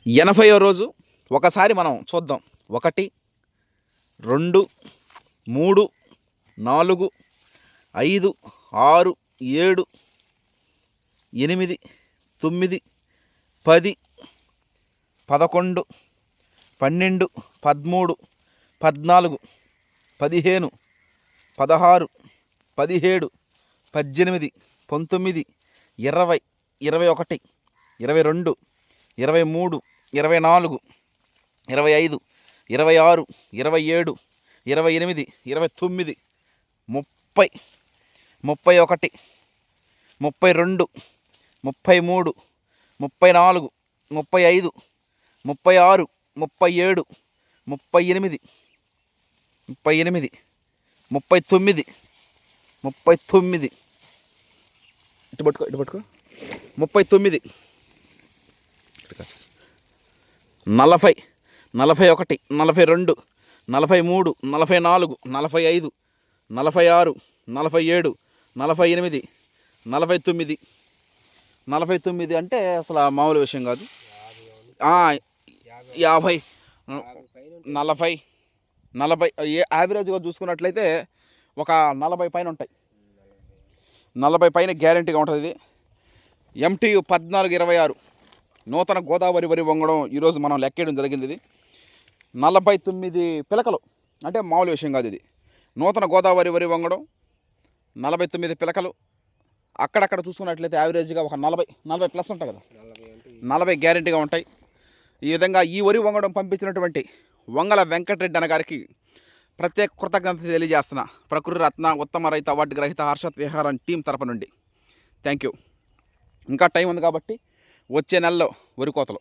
80వ రోజు ఒకసారి మనం చూద్దాం. 1, 2, 3, 4, 5, 6, 7, 8, 9, 10, 11, 12, 13, 14, 15, 16, 17, 18, 19, 20, 21, 22, 23, 24, 25, 26, 27, 28, 29, 30, 31, 32, 33, 34, 35, 36, 37, 38, 39, ఇటు పట్టుకో 39, 40, 41, 42, 43, 44, 45, 46, 47, 48, 49, 49 అంటే అసలు మామూలు విషయం కాదు. 50, 40, 40 యావరేజ్గా చూసుకున్నట్లయితే ఒక 40 పైన ఉంటాయి. 40 పైన గ్యారెంటీగా ఉంటుంది. ఇది MTU 1426 నూతన గోదావరి వరి వంగడం ఈరోజు మనం లెక్కేయడం జరిగింది. ఇది 49 పిలకలు అంటే మామూలు విషయం కాదు. ఇది నూతన గోదావరి వరి వంగడం 49 పిలకలు. అక్కడక్కడ చూసుకున్నట్లయితే యావరేజ్గా ఒక 40 ప్లస్ ఉంటాయి కదా, 40 గ్యారెంటీగా ఉంటాయి. ఈ విధంగా ఈ వరి వంగడం పంపించినటువంటి వంగల వెంకటరెడ్డి అన్న గారికి ప్రత్యేక కృతజ్ఞత తెలియజేస్తున్నా. ప్రకృతి రత్న ఉత్తమ రైతు అవార్డు గ్రహీత హర్షత్ విహారం టీం తరపు నుండి థ్యాంక్ యూ. ఇంకా టైం ఉంది కాబట్టి వచ్చే నెలలో వరి కోతలు